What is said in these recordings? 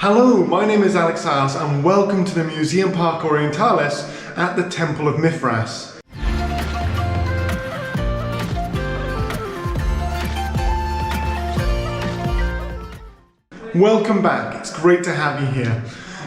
Hello, my name is Alex Isles and welcome to the Museumpark Orientalis at the Temple of Mithras. Welcome back, it's great to have you here.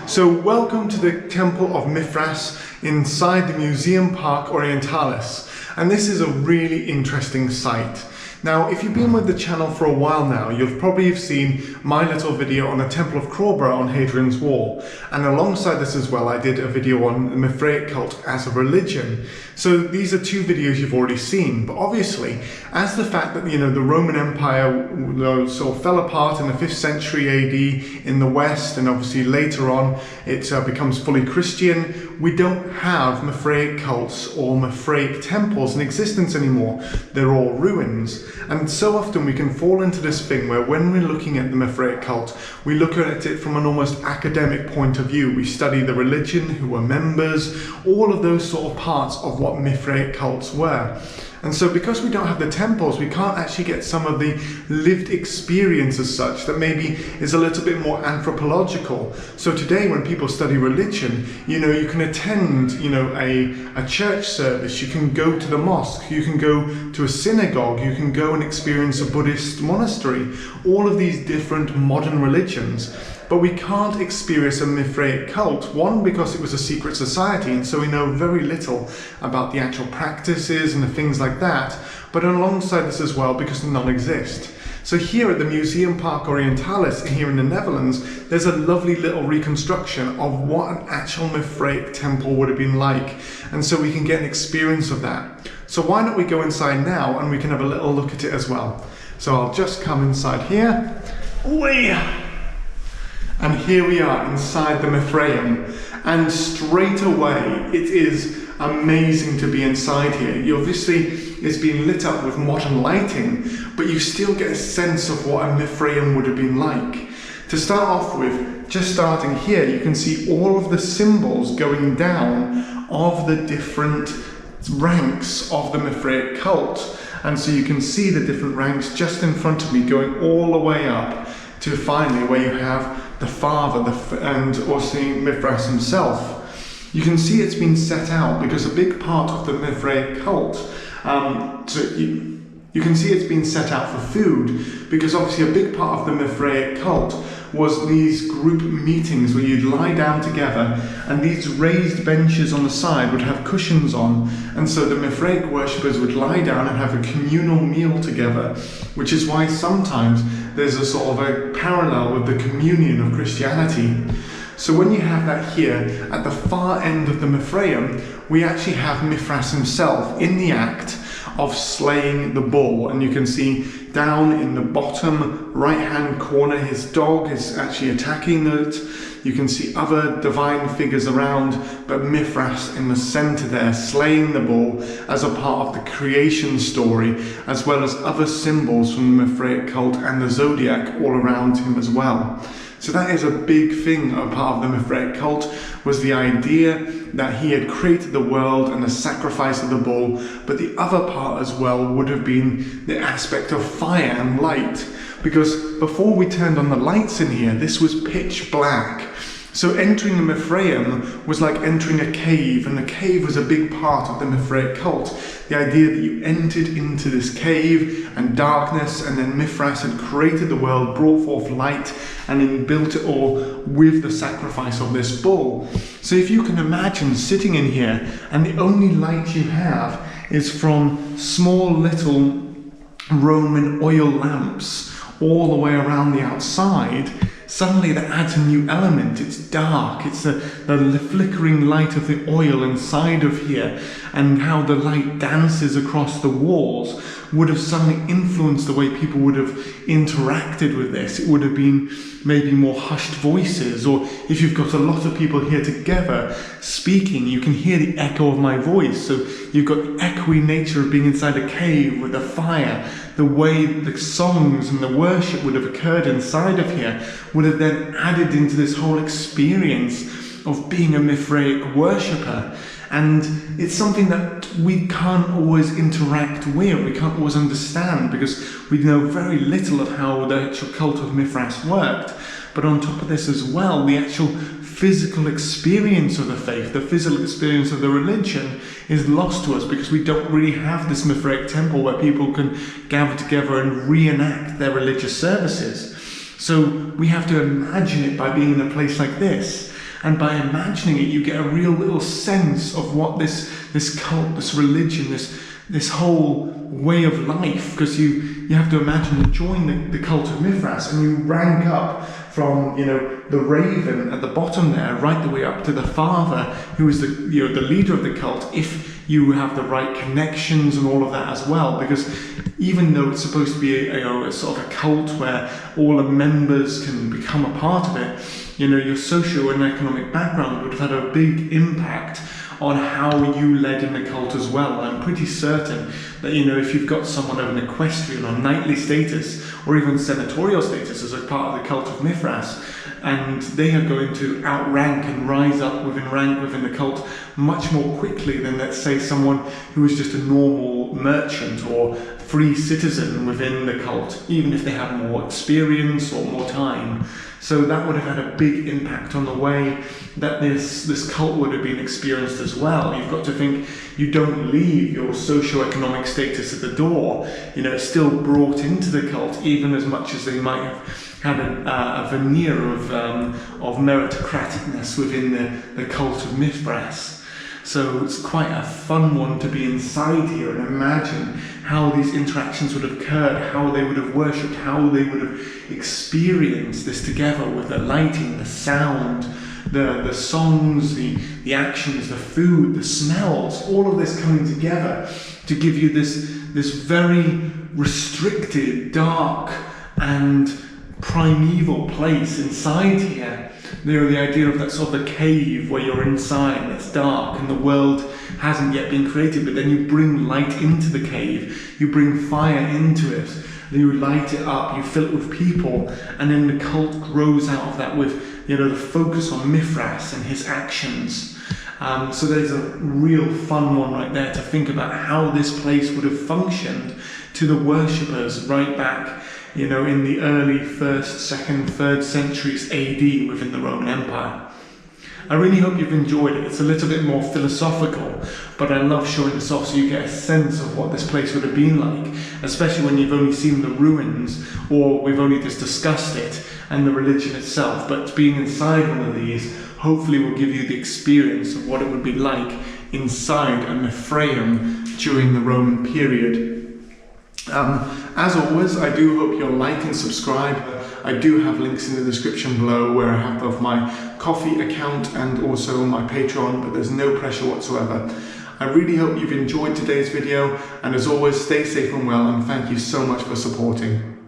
So welcome to the Temple of Mithras inside the Museumpark Orientalis, and this is a really interesting site. Now, if you've been with the channel for a while now, you'll probably have seen my little video on the Temple of Crawborough on Hadrian's Wall. And alongside this as well, I did a video on the Mithraic cult as a religion. So these are two videos you've already seen. But obviously, as the fact that, the Roman Empire sort of fell apart in the 5th century AD in the West, and obviously later on it becomes fully Christian, we don't have Mithraic cults or Mithraic temples in existence anymore. They're all ruins. And so often we can fall into this thing where when we're looking at the Mithraic cult, we look at it from an almost academic point of view. We study the religion, who were members, all of those sort of parts of what Mithraic cults were. And so because we don't have the temples, we can't actually get some of the lived experience as such that maybe is a little bit more anthropological. So today when people study religion, you can attend, a church service, you can go to the mosque, you can go to a synagogue, you can go and experience a Buddhist monastery, all of these different modern religions. But we can't experience a Mithraic cult, one, because it was a secret society, and so we know very little about the actual practices and the things like that, but alongside this as well, because none exist. So here at the Museumpark Orientalis here in the Netherlands, there's a lovely little reconstruction of what an actual Mithraic temple would have been like, and so we can get an experience of that. So why don't we go inside now and we can have a little look at it as well. So I'll just come inside here. And here we are inside the Mithraeum, and straight away it is amazing to be inside here. Obviously it's been lit up with modern lighting, but you still get a sense of what a Mithraeum would have been like. To start off with, just starting here, you can see all of the symbols going down of the different ranks of the Mithraic cult. And so you can see the different ranks just in front of me going all the way up to finally where you have the father and also Mithras himself. You can see it's been set out because a big part of the Mithraic cult, you can see it's been set out for food, because obviously a big part of the Mithraic cult was these group meetings where you'd lie down together, and these raised benches on the side would have cushions on, and so the Mithraic worshippers would lie down and have a communal meal together, which is why sometimes there's a sort of a parallel with the communion of Christianity. So when you have that here, at the far end of the Mithraeum, we actually have Mithras himself in the act of slaying the bull, and you can see down in the bottom right hand corner his dog is actually attacking it. You can see other divine figures around, but Mithras in the center there slaying the bull as a part of the creation story, as well as other symbols from the Mithraic cult and the zodiac all around him as well. So that is a big thing, a part of the Mithraic cult, was the idea that he had created the world and the sacrifice of the bull, but the other part as well would have been the aspect of fire and light, because before we turned on the lights in here, this was pitch black. So entering the Mithraeum was like entering a cave, and the cave was a big part of the Mithraic cult. The idea that you entered into this cave and darkness, and then Mithras had created the world, brought forth light, and then built it all with the sacrifice of this bull. So if you can imagine sitting in here, and the only light you have is from small little Roman oil lamps all the way around the outside, suddenly that adds a new element. It's dark, it's the flickering light of the oil inside of here, and how the light dances across the walls would have suddenly influenced the way people would have interacted with this. It would have been maybe more hushed voices, or if you've got a lot of people here together speaking, you can hear the echo of my voice. So you've got the echoey nature of being inside a cave with a fire. The way the songs and the worship would have occurred inside of here would have then added into this whole experience of being a Mithraic worshipper. And it's something that we can't always interact with, we can't always understand, because we know very little of how the actual cult of Mithras worked. But on top of this as well, the actual physical experience of the faith, the physical experience of the religion is lost to us because we don't really have this Mithraic temple where people can gather together and reenact their religious services. So we have to imagine it by being in a place like this. And by imagining it, you get a real little sense of what this cult, this religion, this whole way of life, because you have to imagine you join the cult of Mithras and you rank up from, the raven at the bottom there, right the way up to the father, who is the leader of the cult, if you have the right connections and all of that as well. Because even though it's supposed to be a sort of a cult where all the members can become a part of it, your socio and economic background would have had a big impact on how you led in the cult as well. I'm pretty certain that, if you've got someone of an equestrian or knightly status, or even senatorial status as a part of the cult of Mithras, and they are going to outrank and rise up within rank within the cult much more quickly than, let's say, someone who is just a normal merchant or free citizen within the cult, even if they have more experience or more time. So that would have had a big impact on the way that this cult would have been experienced as well. You've got to think, you don't leave your socio-economic status at the door. It's still brought into the cult, even as much as they might have had a veneer of meritocraticness within the cult of Mithras. So it's quite a fun one to be inside here and imagine how these interactions would have occurred, how they would have worshipped, how they would have experienced this together with the lighting, the sound, the songs, the actions, the food, the smells, all of this coming together to give you this very restricted, dark and primeval place inside here. The idea of that sort of a cave where you're inside, it's dark and the world hasn't yet been created, but then you bring light into the cave, you bring fire into it, you light it up, you fill it with people, and then the cult grows out of that with the focus on Mithras and his actions. So there's a real fun one right there to think about how this place would have functioned to the worshippers right back in the early 1st, 2nd, 3rd centuries AD within the Roman Empire. I really hope you've enjoyed it. It's a little bit more philosophical, but I love showing this off so you get a sense of what this place would have been like, especially when you've only seen the ruins or we've only just discussed it and the religion itself. But being inside one of these hopefully will give you the experience of what it would be like inside a Mithraeum during the Roman period. As always, I do hope you'll like and subscribe. I do have links in the description below where I have both my Ko-fi account and also my Patreon, but there's no pressure whatsoever. I really hope you've enjoyed today's video, and as always, stay safe and well, and thank you so much for supporting.